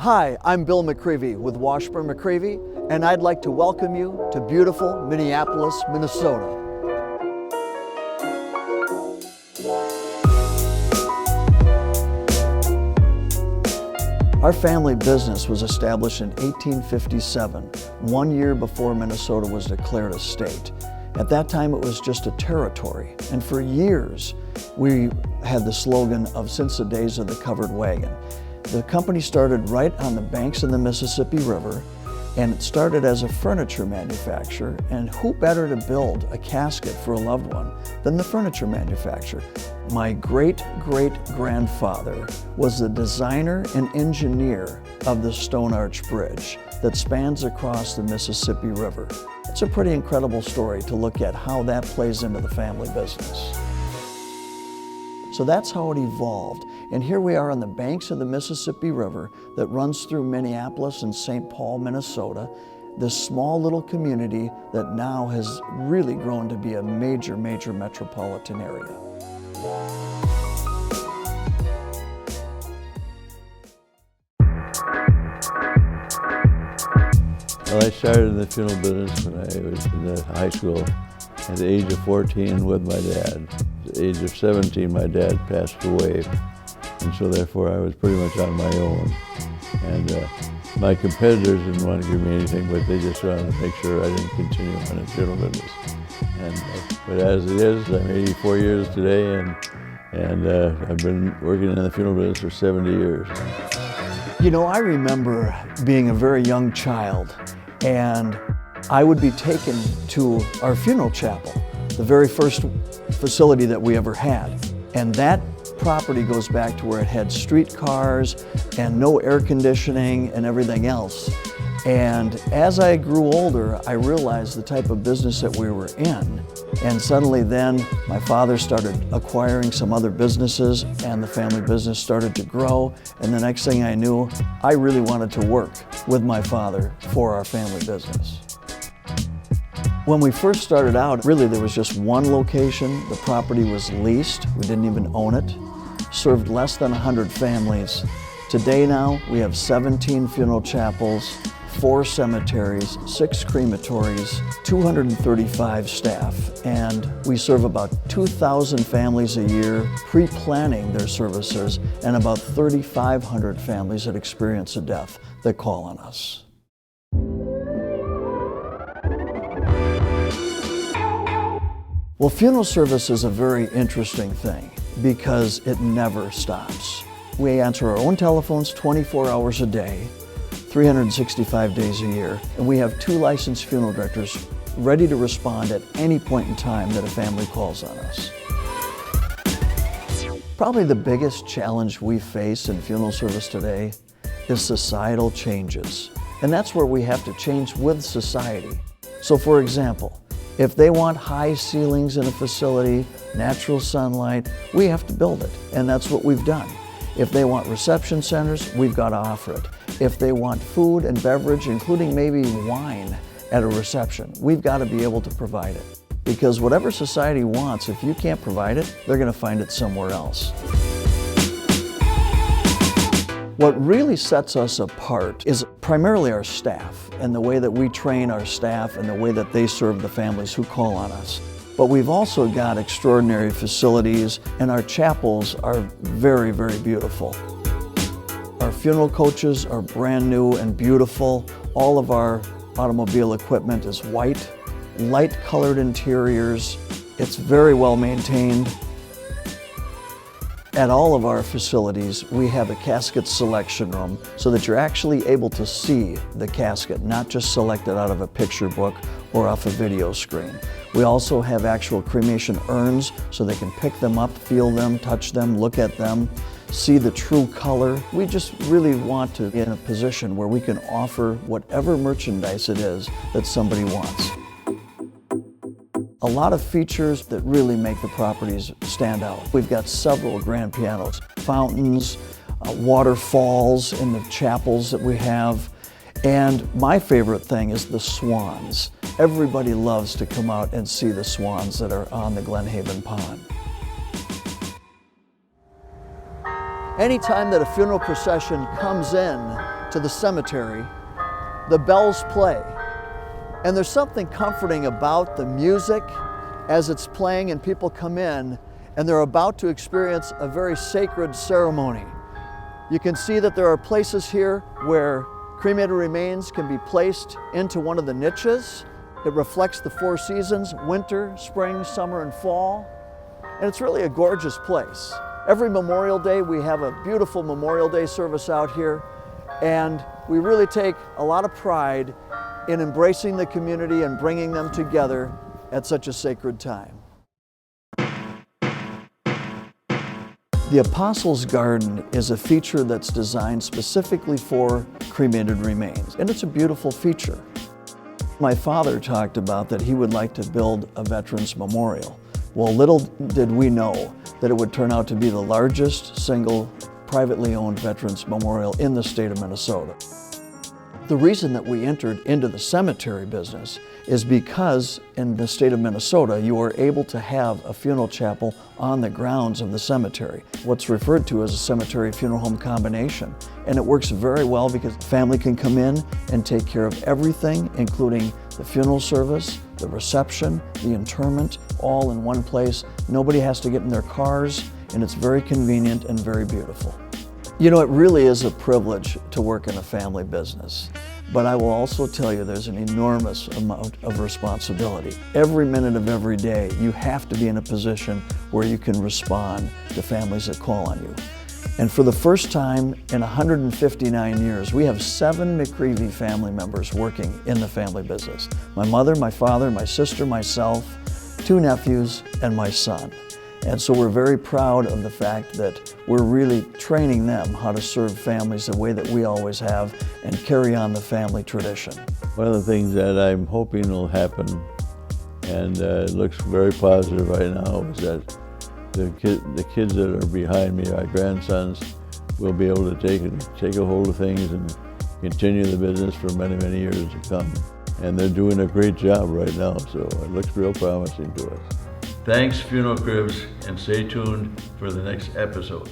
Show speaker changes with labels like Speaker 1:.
Speaker 1: Hi, I'm Bill McReavy with Washburn-McReavy, and I'd like to welcome you to beautiful Minneapolis, Minnesota. Our family business was established in 1857, 1 year before Minnesota was declared a state. At that time, it was just a territory, and for years, we had the slogan of "Since the days of the covered wagon." The company started right on the banks of the Mississippi River, and it started as a furniture manufacturer, and who better to build a casket for a loved one than the furniture manufacturer? My great-great-grandfather was the designer and engineer of the Stone Arch Bridge that spans across the Mississippi River. It's a pretty incredible story to look at how that plays into the family business. So that's how it evolved. And here we are on the banks of the Mississippi River that runs through Minneapolis and St. Paul, Minnesota, this small little community that now has really grown to be a major metropolitan area.
Speaker 2: Well, I started in the funeral business when I was in high school at the age of 14 with my dad. At the age of 17, my dad passed away, and so therefore I was pretty much on my own. And my competitors didn't want to give me anything, but they just wanted to make sure I didn't continue on in funeral business. But as it is, I'm 84 years today, and I've been working in the funeral business for 70 years.
Speaker 1: You know, I remember being a very young child, and I would be taken to our funeral chapel, the very first facility that we ever had. And that property goes back to where it had streetcars and no air conditioning and everything else. And as I grew older, I realized the type of business that we were in. And suddenly then, my father started acquiring some other businesses, and the family business started to grow. And the next thing I knew, I really wanted to work with my father for our family business. When we first started out, really there was just one location. The property was leased. We didn't even own it. Served less than 100 families. Today now, we have 17 funeral chapels, 4 cemeteries, 6 crematories, 235 staff, and we serve about 2,000 families a year, pre-planning their services, and about 3,500 families that experience a death that call on us. Well, funeral service is a very interesting thing because it never stops. We answer our own telephones 24 hours a day, 365 days a year, and we have 2 licensed funeral directors ready to respond at any point in time that a family calls on us. Probably the biggest challenge we face in funeral service today is societal changes, and that's where we have to change with society. So for example, if they want high ceilings in a facility, natural sunlight, we have to build it, and that's what we've done. If they want reception centers, we've got to offer it. If they want food and beverage, including maybe wine at a reception, we've got to be able to provide it. Because whatever society wants, if you can't provide it, they're going to find it somewhere else. What really sets us apart is primarily our staff and the way that we train our staff and the way that they serve the families who call on us. But we've also got extraordinary facilities, and our chapels are very beautiful. Our funeral coaches are brand new and beautiful. All of our automobile equipment is white, light colored interiors. It's very well maintained. At all of our facilities, we have a casket selection room so that you're actually able to see the casket, not just select it out of a picture book or off a video screen. We also have actual cremation urns so they can pick them up, feel them, touch them, look at them, see the true color. We just really want to be in a position where we can offer whatever merchandise it is that somebody wants. A lot of features that really make the properties stand out. We've got several grand pianos, fountains, waterfalls in the chapels that we have, and my favorite thing is the swans. Everybody loves to come out and see the swans that are on the Glen Haven Pond. Anytime that a funeral procession comes in to the cemetery, the bells play. And there's something comforting about the music as it's playing and people come in and they're about to experience a very sacred ceremony. You can see that there are places here where cremated remains can be placed into one of the niches. It reflects the 4 seasons, winter, spring, summer, and fall. And it's really a gorgeous place. Every Memorial Day, we have a beautiful Memorial Day service out here, and we really take a lot of pride in embracing the community and bringing them together at such a sacred time. The Apostles' Garden is a feature that's designed specifically for cremated remains, and it's a beautiful feature. My father talked about that he would like to build a veterans memorial. Well, little did we know that it would turn out to be the largest single privately owned veterans memorial in the state of Minnesota. The reason that we entered into the cemetery business is because in the state of Minnesota, you are able to have a funeral chapel on the grounds of the cemetery, what's referred to as a cemetery funeral home combination. And it works very well because the family can come in and take care of everything, including the funeral service, the reception, the interment, all in one place. Nobody has to get in their cars, and it's very convenient and very beautiful. You know, it really is a privilege to work in a family business, but I will also tell you there's an enormous amount of responsibility. Every minute of every day, you have to be in a position where you can respond to families that call on you. And for the first time in 159 years, we have 7 McReavy family members working in the family business. My mother, my father, my sister, myself, 2 nephews, and my son. And so we're very proud of the fact that we're really training them how to serve families the way that we always have and carry on the family tradition.
Speaker 2: One of the things that I'm hoping will happen, and it looks very positive right now, is that the kids that are behind me, our grandsons, will be able to take a hold of things and continue the business for many, many years to come. And they're doing a great job right now, so it looks real promising to us. Thanks, Funeral Cribs, and stay tuned for the next episode.